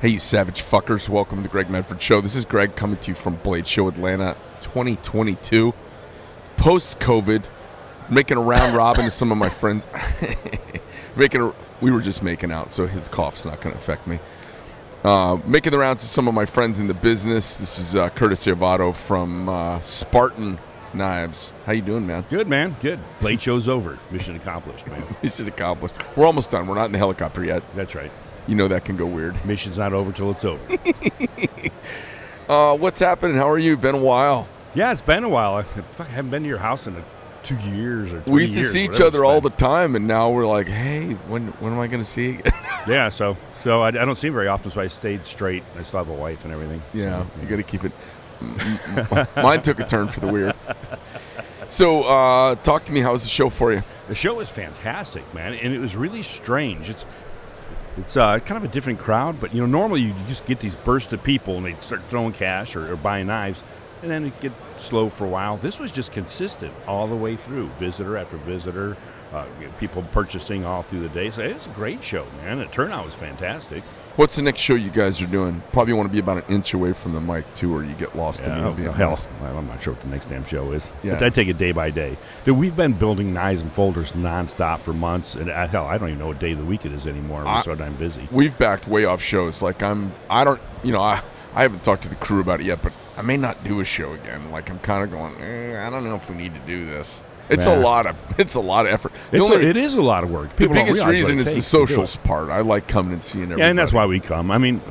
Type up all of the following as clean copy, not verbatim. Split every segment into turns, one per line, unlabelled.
Hey, you savage fuckers. Welcome to the Greg Medford Show. This is Greg coming to you from Blade Show Atlanta 2022. Post-COVID, making a round robin to some of my friends. We were just making out, so his cough's not going to affect me. Making the rounds to some of my friends in the business. This is Curtis Iovito from Spartan Knives. How you doing, man?
Good, man. Good. Blade show's over. Mission accomplished, man.
Mission accomplished. We're almost done. We're not in the helicopter yet.
That's right.
You know that can go weird.
Mission's not over till it's over.
What's happening? How are you? Been a while.
Yeah, it's been a while. I haven't been to your house in 2 years or 3 years.
We used to see each other all the time, and now we're like, hey, when am I going to see you again?
Yeah, so I don't see him very often, so I stayed straight. I still have a wife and everything.
Yeah,
so,
you got to keep it. Mine took a turn for the weird. So, talk to me. How was the show for you?
The show was fantastic, man, and it was really strange. It's kind of a different crowd, but normally you just get these bursts of people and they start throwing cash or buying knives, and then it get slow for a while. This was just consistent all the way through, visitor after visitor, people purchasing all through the day. So it was a great show, man. The turnout was fantastic.
What's the next show you guys are doing? Probably want to be about an inch away from the mic, too, or you get lost in the
hell, I'm not sure what the next damn show is.
Yeah.
But I take it day by day. Dude, we've been building knives and folders nonstop for months, and hell, I don't even know what day of the week it is anymore. We're so damn busy.
We've backed way off shows. Like I haven't talked to the crew about it yet, but I may not do a show again. Like I'm kind of going, I don't know if we need to do this. It's a lot of effort.
It is a lot of work.
The biggest reason is the socials part. I like coming and seeing everybody.
Yeah, and that's why we come. I mean,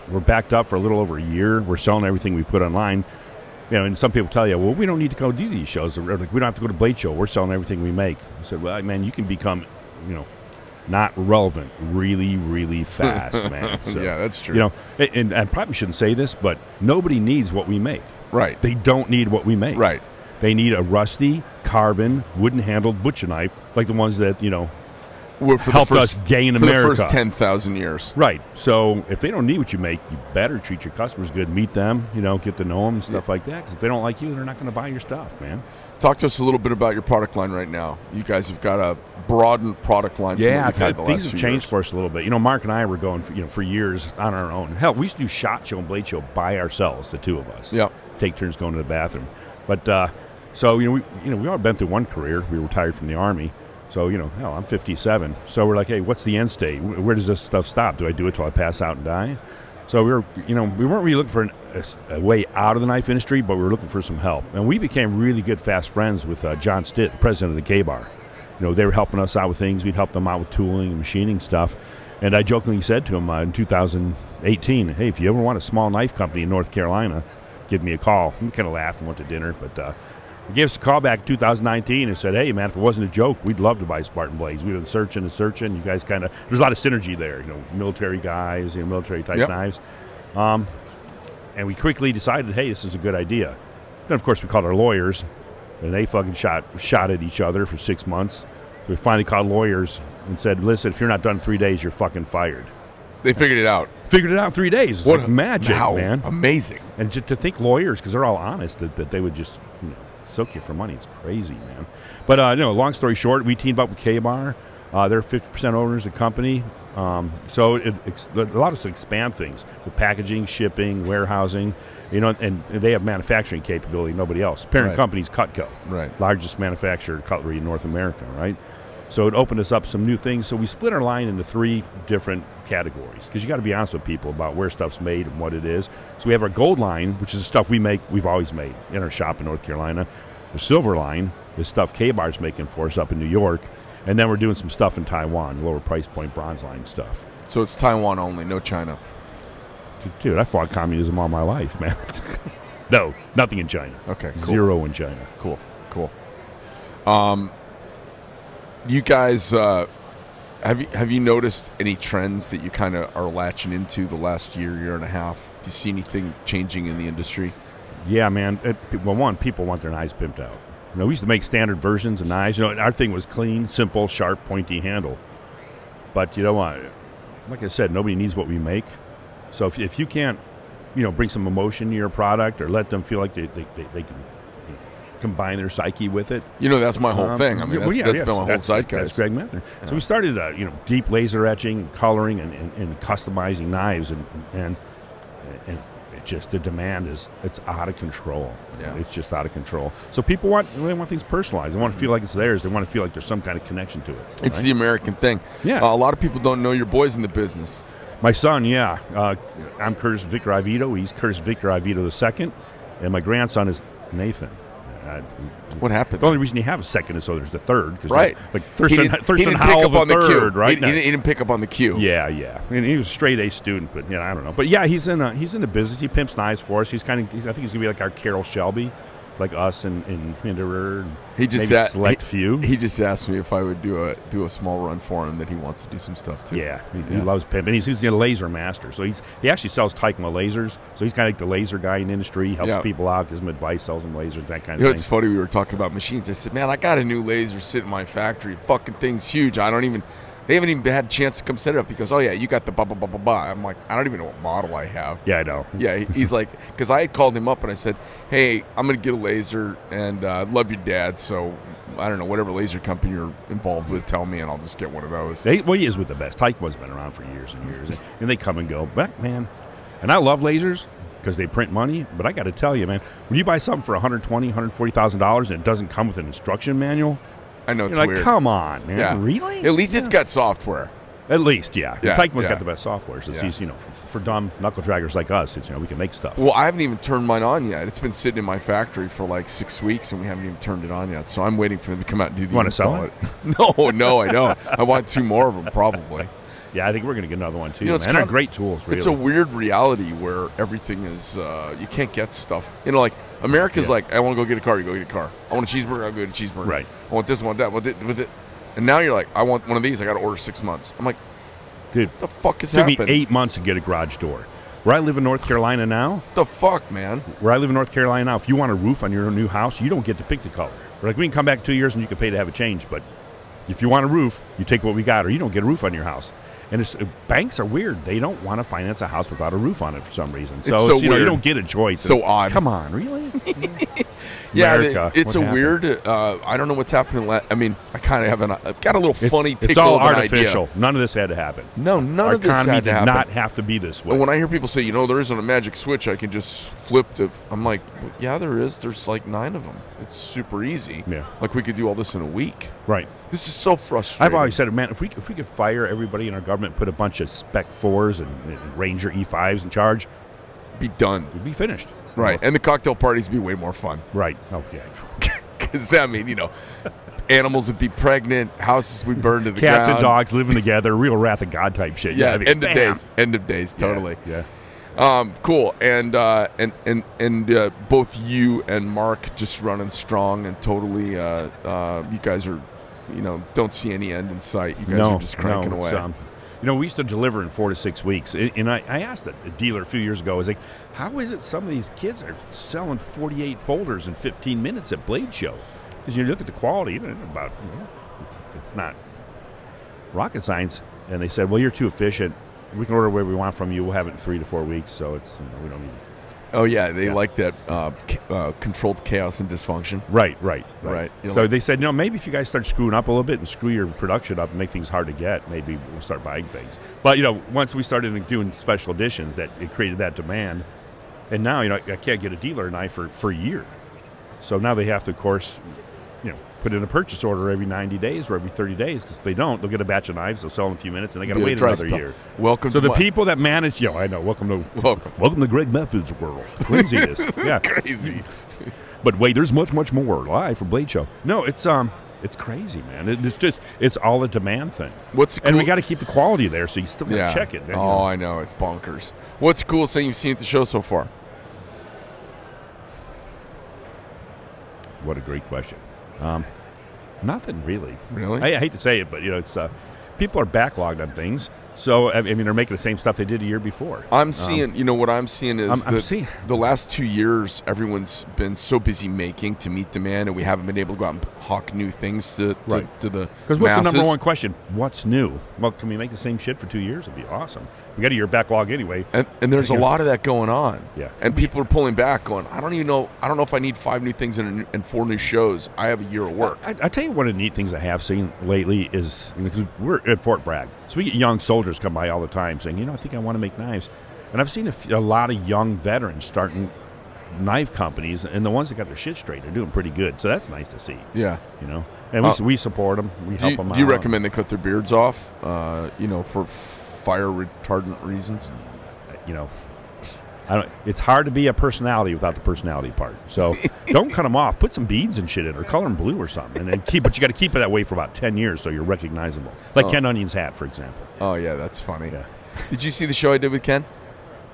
we're backed up for a little over a year. We're selling everything we put online. And some people tell you, well, we don't need to go do these shows. We don't have to go to Blade Show. We're selling everything we make. I said, well, man, you can become, not relevant really, really fast, man. So,
yeah, that's true.
And I probably shouldn't say this, but nobody needs what we make.
Right.
They don't need what we make.
Right.
They need a rusty, carbon, wooden-handled butcher knife, like the ones that, helped us gain America.
For the first 10,000 years.
Right. So if they don't need what you make, you better treat your customers good. Meet them, get to know them, stuff like that. Because if they don't like you, they're not going to buy your stuff, man.
Talk to us a little bit about your product line right now. You guys have got a broadened product line.
Yeah, things have changed for us a little bit. Mark and I were going, for years on our own. Hell, we used to do SHOT Show and Blade Show by ourselves, the two of us.
Yeah.
Take turns going to the bathroom. But so we've all been through one career. We were retired from the Army. So, hell, I'm 57. So we're like, hey, what's the end state? Where does this stuff stop? Do I do it till I pass out and die? So we weren't really looking for a way out of the knife industry, but we were looking for some help. And we became really good, fast friends with John Stitt, the president of the K-Bar. They were helping us out with things. We'd help them out with tooling and machining stuff. And I jokingly said to him in 2018, hey, if you ever want a small knife company in North Carolina, give me a call. We kind of laughed and went to dinner, but he gave us a call back in 2019 and said, hey, man, if it wasn't a joke, we'd love to buy Spartan Blades. We've been searching and searching. You guys there's a lot of synergy there, military guys, military-type knives. And we quickly decided, hey, this is a good idea. Then, of course, we called our lawyers, and they fucking shot at each other for 6 months. We finally called lawyers and said, listen, if you're not done in 3 days, you're fucking fired.
They figured it out.
Figured it out in 3 days. It's like magic, man.
Amazing.
And just to think lawyers, because they're all honest, that they would just soak you for money. It's crazy, man. But long story short, we teamed up with K-Bar. They're 50% owners of the company. So it allowed us to expand things with packaging, shipping, warehousing, and they have manufacturing capability, nobody else. Parent company's Cutco,
right?
Largest manufacturer of cutlery in North America, right? So it opened us up some new things. So we split our line into 3 different categories because you got to be honest with people about where stuff's made and what it is. So we have our gold line, which is the stuff we've always made in our shop in North Carolina. The silver line is stuff K-Bar's making for us up in New York. And then we're doing some stuff in Taiwan, lower price point bronze line stuff.
So it's Taiwan only, no China.
Dude, I fought communism all my life, man. No, nothing in China.
Okay, cool.
0 in China.
Cool. You guys, have you noticed any trends that you kind of are latching into the last year and a half? Do you see anything changing in the industry?
Yeah, man. One, people want their knives pimped out. We used to make standard versions of knives. Our thing was clean, simple, sharp, pointy handle. But like I said, nobody needs what we make. So if you can't, bring some emotion to your product or let them feel like they can combine their psyche with it.
You know, that's my whole thing. I mean, that's been my whole zeitgeist.
That's Greg Medford. Yeah. So we started, deep laser etching, coloring, and customizing knives, and it just the demand it's out of control.
Yeah.
It's just out of control. So people want things personalized. They want to feel like it's theirs. They want to feel like there's some kind of connection to it.
It's the American thing.
Yeah.
A lot of people don't know your boy's in the business.
My son, yeah. I'm Curtis Victor Iovito. He's Curtis Victor Iovito II. And my grandson is Nathan.
What happened?
The only reason you have a second is so there's the third.
Right.
Like Thurston Howell the third, right?
He didn't pick up on the cue.
Yeah. And he was a straight A student, but I don't know. But yeah, he's in the business. He pimps knives for us. I think he's gonna be like our Carol Shelby, like us and Hinderer. And
he just
maybe select few.
He just asked me if I would do a small run for him. That he wants to do some stuff too.
Yeah, he loves pimping. He's a laser master, so he actually sells Taichma lasers. So he's kind of like the laser guy in the industry. He helps people out, gives them advice, sells them lasers, that kind of thing.
It's funny. We were talking about machines. I said, man, I got a new laser sitting in my factory. Fucking thing's huge. They haven't even had a chance to come set it up. He goes, oh, yeah, you got the blah, blah, blah, blah, blah. I'm like, I don't even know what model I have.
Yeah, I know.
Yeah, he's like, because I had called him up and I said, hey, I'm going to get a laser and love your dad. So, I don't know, whatever laser company you're involved with, tell me and I'll just get one of those.
He is with the best. Taichma's been around for years and years. And they come and go. But, man, and I love lasers because they print money. But I got to tell you, man, when you buy something for $120,000, $140,000 and it doesn't come with an instruction manual,
I know it's
you're
weird.
Like, come on, man.
Yeah.
Really?
At least it's got software.
At least, yeah. Taichma's got the best software. So it's easy, for dumb knuckle draggers like us, we can make stuff.
Well, I haven't even turned mine on yet. It's been sitting in my factory for like 6 weeks, and we haven't even turned it on yet. So I'm waiting for them to come out and do the install.
Want to sell
it? No, I don't. I want 2 more of them, probably.
Yeah, I think we're going to get another one, too.
They're
great tools, really.
It's a weird reality where everything is, you can't get stuff. Like, America's like, I want to go get a car, you go get a car. I want a cheeseburger, I'll go get a cheeseburger.
Right.
I want this, I want that, with it. And now you're like, I want one of these, I got to order 6 months. I'm like,
dude,
what the fuck is
happening?
happening?
It took me 8 months to get a garage door. Where I live in North Carolina now.
The fuck, man?
Where I live in North Carolina now, if you want a roof on your new house, you don't get to pick the color. Like, we can come back 2 years and you can pay to have it changed, but if you want a roof, you take what we got, or you don't get a roof on your house. And banks are weird. They don't want to finance a house without a roof on it for some reason. So,
so weird.
You don't get a choice.
So odd.
Come on, really?
Yeah,
America,
it's a weird. I don't know what's happening. I mean, I kind of I've got a little funny tickle.
It's all
of an
artificial.
Idea.
None of this had to happen.
No, none of this had to happen.
Our economy did not have to be this way.
And when I hear people say, there isn't a magic switch, I can just flip to. I'm like, yeah, there is. There's like 9 of them. It's super easy.
Yeah.
Like we could do all this in a week.
Right.
This is so frustrating.
I've always said, man, if we could fire everybody in our government, put a bunch of Spec 4s and Ranger E5s in charge,
be done.
We'd be finished.
Right. And the cocktail parties would be way more fun.
Right. Oh, yeah.
Because, animals would be pregnant, houses would burn to the ground.
Cats and dogs living together, real Wrath of God type shit.
Yeah, end of days. End of days, totally.
Yeah.
Cool. And both you and Mark just running strong and totally, you guys are, don't see any end in sight. You guys are just cranking away.
We used to deliver in 4 to 6 weeks. And I asked a dealer a few years ago, I was like, how is it some of these kids are selling 48 folders in 15 minutes at Blade Show? Because you look at the quality, it's not rocket science. And they said, well, you're too efficient. We can order where we want from you. We'll have it in 3 to 4 weeks, so it's we don't need it.
Oh, yeah, they like that controlled chaos and dysfunction.
Right. So they said, maybe if you guys start screwing up a little bit and screw your production up and make things hard to get, maybe we'll start buying things. But, once we started doing special editions, that it created that demand. And now, I can't get a dealer knife for a year. So now they have to, of course, put in a purchase order every 90 days or every 30 days, because if they don't, they'll get a batch of knives, they'll sell in a few minutes, and they got to wait another year.
Welcome
so
to
the people that manage, I know, welcome to Greg Medford's world. Craziness. Yeah.
Crazy.
But wait, there's much, much more live from Blade Show. No, it's crazy, man. It's all a demand thing. And we got to keep the quality there, so you still got to check it.
I know, it's bonkers. What's the coolest thing you've seen at the show so far?
What a great question. Nothing really.
Really?
I hate to say it, but it's people are backlogged on things. So I mean, they're making the same stuff they did a year before.
I'm seeing, what I'm seeing is
the
last 2 years, everyone's been so busy making to meet demand, and we haven't been able to go out and hawk new things to the
Because what's the number one question? What's new? Well, can we make the same shit for 2 years? It'd be awesome. We got a year backlog anyway.
And there's a lot of that going on.
Yeah.
And people are pulling back, going, I don't know if I need 5 new things and 4 new shows. I have a year of work.
I tell you, one of the neat things I have seen lately is, because we're at Fort Bragg, so we get young soldiers come by all the time saying, I think I want to make knives. And I've seen a lot of young veterans starting knife companies, and the ones that got their shit straight are doing pretty good. So that's nice to see.
Yeah.
And we support them. We help them out.
Do you recommend they cut their beards off, for fire retardant reasons?
It's hard to be a personality without the personality part. So don't cut them off. Put some beads and shit in, or color them blue or something, but you got to keep it that way for about 10 years so you're recognizable. Like Ken Onion's hat, for example.
Oh yeah, that's funny.
Yeah.
Did you see the show I did with Ken?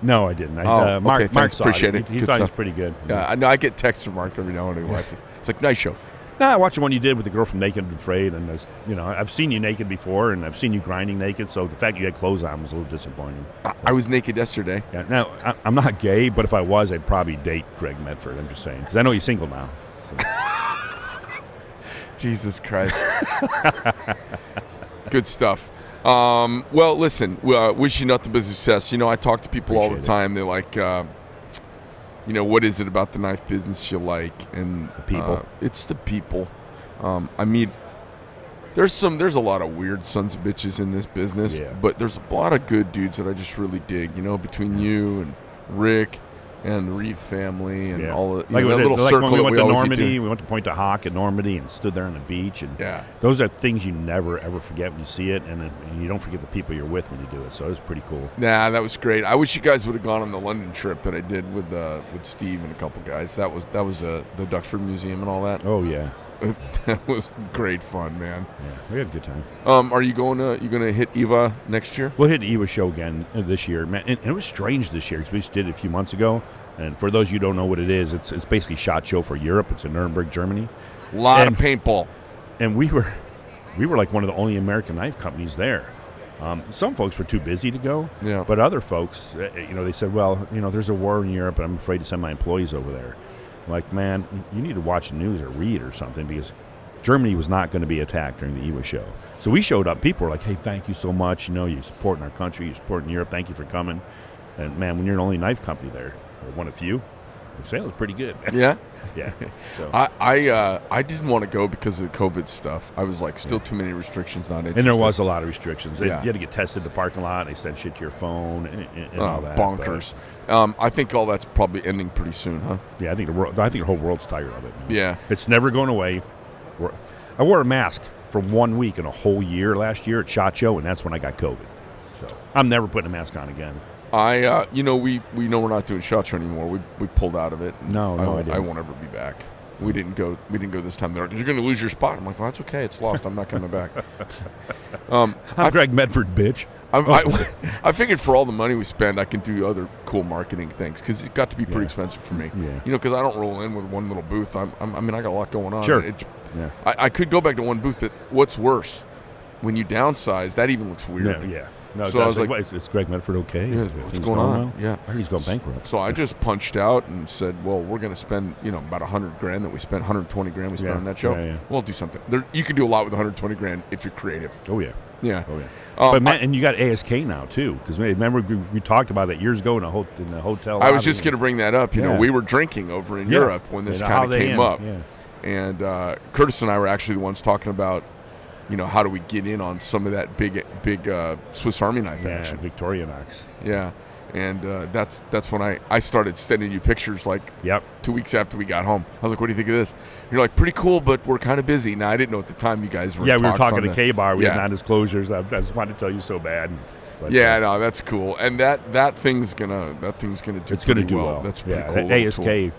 No, I didn't.
Mark
saw
appreciate
it.
it.
He thought he was pretty good.
Yeah, I know. I get texts from Mark every now and then he watches. It's like, nice show.
No, I watched the one you did with the girl from Naked and Afraid, and I've seen you naked before, and I've seen you grinding naked. So the fact you had clothes on was a little disappointing.
I was naked yesterday.
Yeah. Now I'm not gay, but if I was, I'd probably date Greg Medford. I'm just saying, because I know he's single now. So.
Jesus Christ. Good stuff. Well, listen. Wish you nothing but success. I talk to people all the time. They're like. What is it about the knife business you like? And
the people.
It's the people. I mean, there's a lot of weird sons of bitches in this business, but there's a lot of good dudes that I just really dig. Between you and Rick and the Reeve family and all of that little circle
when we went to
always
Normandy, we went to Point de Hoc at Normandy and stood there on the beach. And those are things you never, ever forget when you see it, and you don't forget the people you're with when you do it. So it was pretty cool.
Nah, that was great. I wish you guys would have gone on the London trip that I did with Steve and a couple guys. That was the Duxford Museum and all that.
Oh, yeah.
That was great fun, man.
Yeah, we had a good time.
Are you going to hit EVA next year?
We'll hit the EVA show again this year, man. And it was strange this year because we just did it a few months ago. And for those of you who don't know what it is, it's basically SHOT Show for Europe. It's in Nuremberg, Germany.
A lot of paintball.
And we were like one of the only American knife companies there. Some folks were too busy to go.
Yeah.
But other folks, they said, well, there's a war in Europe, and I'm afraid to send my employees over there. Like, man, you need to watch the news or read or something, because Germany was not going to be attacked during the EWA show. So we showed up. People were like, hey, thank you so much. You're supporting our country. You're supporting Europe. Thank you for coming. And, man, when you're the only knife company there, or one of few, the sale is pretty good.
Yeah?
Yeah. So
I didn't want to go because of the COVID stuff. I was like, still too many restrictions, not interested.
And there was a lot of restrictions. You
Yeah.
had to get tested in the parking lot. They sent shit to your phone and all that.
Bonkers. I think all that's probably ending pretty soon, huh?
Yeah, I think the whole world's tired of it. Man.
Yeah.
It's never going away. I wore a mask for 1 week in a whole year last year at SHOT Show, and that's when I got COVID. So I'm never putting a mask on again.
We know we're not doing SHOT Show anymore. We pulled out of it.
No,
I won't ever be back. We didn't go this time. They're like, you're going to lose your spot. I'm like, well, that's okay. It's lost. I'm not coming back.
I'm Greg Medford, bitch.
I figured for all the money we spend, I can do other cool marketing things, because it got to be pretty expensive for me.
Yeah.
Because I don't roll in with one little booth. I got a lot going on.
Sure.
Yeah. I could go back to one booth, but what's worse, when you downsize, that even looks weird.
Yeah. No,
so I was like,
is Greg Medford okay?
Yeah, what's going on?
Well?
Yeah.
I heard he's going bankrupt.
So I just punched out and said, well, we're going to spend, about $100,000 that we spent, $120,000 we spent on that show.
Yeah.
We'll do something. You can do a lot with $120,000 if you're creative.
Oh, yeah.
Yeah.
Oh, yeah. But man, and you got ASK now too, because remember we talked about that years ago in the hotel.
I was just going to bring that up. We were drinking over in Europe when this kind of came up, and Curtis and I were actually the ones talking about, how do we get in on some of that big Swiss Army knife action?
Victorinox.
Yeah, and that's when I started sending you pictures 2 weeks after we got home. I was like, what do you think of this? You're like, pretty cool, but we're kind of busy. Now, I didn't know at the time you guys were in
we were talking to
the
K-Bar. We had non-disclosures. I just wanted to tell you so bad. But,
no, that's cool. And that thing's gonna do
it's gonna do well.
That's pretty cool.
ASK,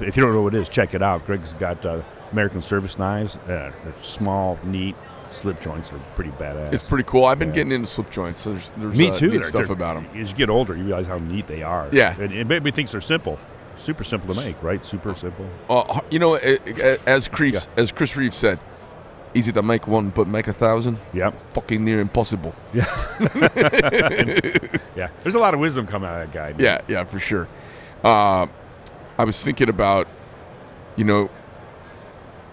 if you don't know what it is, check it out. Greg's got American Service knives. They're small, neat. Slip joints are pretty badass.
It's pretty cool. I've been getting into slip joints. So there's
Me too.
Neat stuff about them.
As you get older, you realize how neat they are.
Yeah.
And everybody thinks they're simple. Super simple to make, right? Super simple.
As Chris Reeves said, easy to make one, but make 1,000?
Yep.
Fucking near impossible.
Yeah. Yeah. There's a lot of wisdom coming out of that guy. Man.
Yeah, for sure. I was thinking about,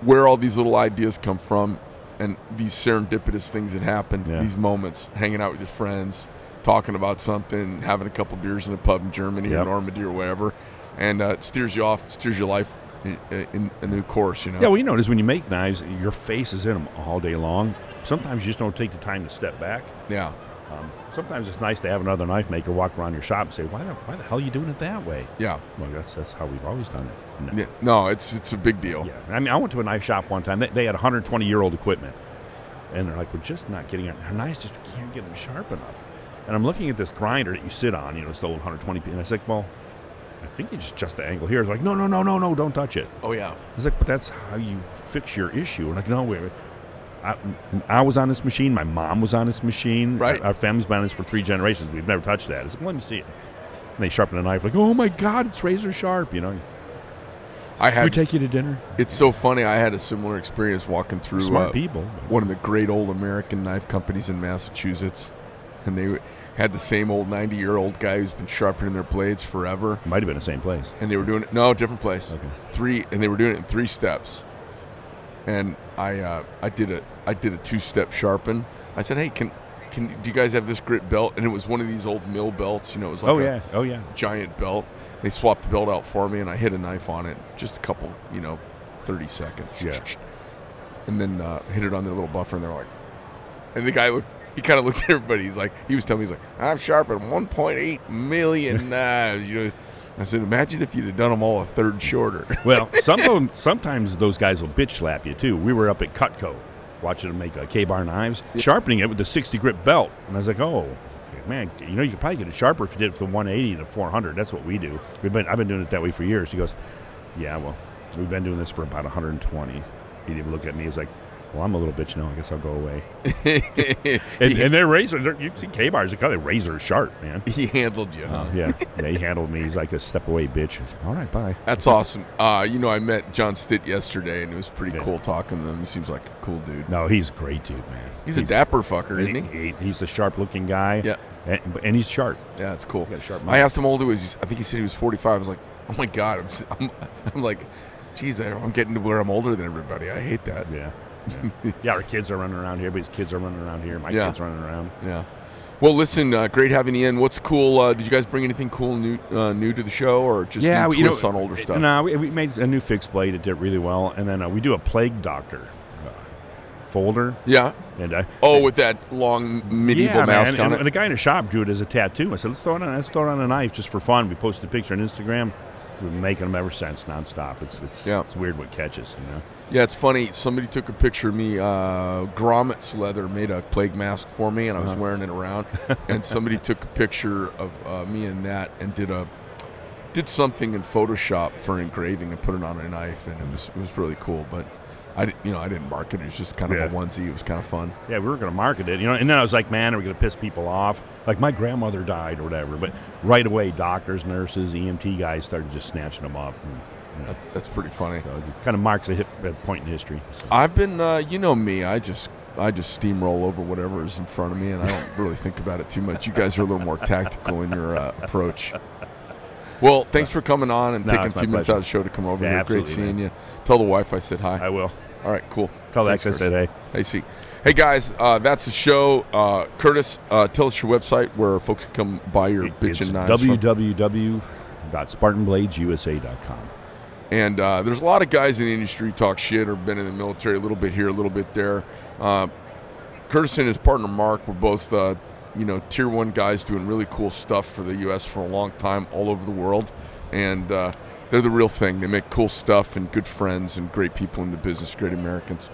where all these little ideas come from and these serendipitous things that happen, these moments, hanging out with your friends, talking about something, having a couple beers in a pub in Germany or Normandy or wherever, and it steers you off, steers your life in a new course,
Yeah, well, you notice when you make knives, your face is in them all day long. Sometimes you just don't take the time to step back.
Yeah.
Sometimes it's nice to have another knife maker walk around your shop and say, why the hell are you doing it that way?
Yeah.
Well, that's how we've always done it.
No, no, it's a big deal.
Yeah. I mean, I went to a knife shop one time. They had 120-year-old equipment. And they're like, we're just not getting our knives, just we can't get them sharp enough. And I'm looking at this grinder that you sit on, it's the old 120. And I was like, well, I think you just adjust the angle here. It's like, no, don't touch it.
Oh, yeah.
I was like, but that's how you fix your issue. And like, no, wait. I was on this machine. My mom was on this machine.
Right.
Our family's been on this for 3 generations. We've never touched that. It's like, let me see it. And they sharpen a knife like, oh, my God, it's razor sharp, We take you to dinner.
It's so funny. I had a similar experience walking through
Smart people.
One of the great old American knife companies in Massachusetts. And they had the same old 90-year-old guy who's been sharpening their blades forever.
Might have been the same place.
And they were doing it. No, different place.
Okay.
And they were doing it in 3 steps. And I did a 2-step sharpen. I said, hey, do you guys have this grit belt? And it was one of these old mill belts. It was like a giant belt. They swapped the belt out for me, and I hit a knife on it. Just a couple, 30 seconds.
Yeah.
And then hit it on their little buffer, and they're like, and the guy he kind of looked at everybody. He was telling me, I've sharpened 1.8 million knives. I said, imagine if you'd have done them all a third shorter.
Well, sometimes those guys will bitch slap you, too. We were up at Cutco watching them make K-bar knives, sharpening it with the 60 grit belt. And I was like, oh, man, you could probably get it sharper if you did it with the 180 to 400. That's what we do. I've been doing it that way for years. He goes, yeah, well, we've been doing this for about 120. He didn't look at me. He's like, well, I'm a little bitch now. I guess I'll go away. and they're razor. You can see K-bars. They're razor sharp, man.
He handled you, huh?
Yeah, he handled me. He's like a step away bitch. I was like, all right, bye.
That's awesome. I met John Stitt yesterday, and it was pretty cool talking to him. He seems like a cool dude.
No, he's a great dude, man.
He's a dapper fucker, isn't he?
He's a sharp-looking guy.
Yeah.
And he's sharp.
Yeah, it's cool.
He's got a sharp
I asked him how old he was. I think he said he was 45. I was like, oh, my God. I'm like, geez, I'm getting to where I'm older than everybody. I hate that.
Yeah. Yeah, our kids are running around here. Everybody's kids are running around here. My kids running around.
Yeah. Well, listen, great having you in. What's cool? Did you guys bring anything cool new to the show, or just new twists on older stuff?
No, we made a new fixed blade. It did really well. And then we do a Plague Doctor folder.
Yeah.
And
with that long medieval mask on it.
And the guy in the shop drew it as a tattoo. I said, let's throw it on a knife just for fun. We posted a picture on Instagram. We've been making them ever since, nonstop. It's weird what catches,
Yeah, it's funny. Somebody took a picture of me. Grommets Leather made a plague mask for me, and I was wearing it around. And somebody took a picture of me and Nat and did something in Photoshop for engraving and put it on a knife, and it was really cool. But I didn't market it. It was just kind of a onesie. It was kind of fun.
Yeah, we were going to market it, And then I was like, man, are we going to piss people off? Like my grandmother died or whatever. But right away, doctors, nurses, EMT guys started just snatching them up. And,
that's pretty funny.
So it kind of marks a point in history. So.
I've been, me. I just steamroll over whatever is in front of me, and I don't really think about it too much. You guys are a little more tactical in your approach. Well, thanks for coming on and taking a few minutes out of the show to come over here. Great seeing you. Tell the wife I said hi.
I will.
All right, cool.
Tell X I said hey.
Hey, see. Hey, guys, that's the show. Curtis, tell us your website where folks can come buy your bitchin' knives.
www.spartanbladesusa.com.
And there's a lot of guys in the industry who talk shit or been in the military a little bit here, a little bit there. Curtis and his partner Mark were both, Tier 1 guys doing really cool stuff for the U.S. for a long time all over the world. And they're the real thing. They make cool stuff and good friends and great people in the business, great Americans.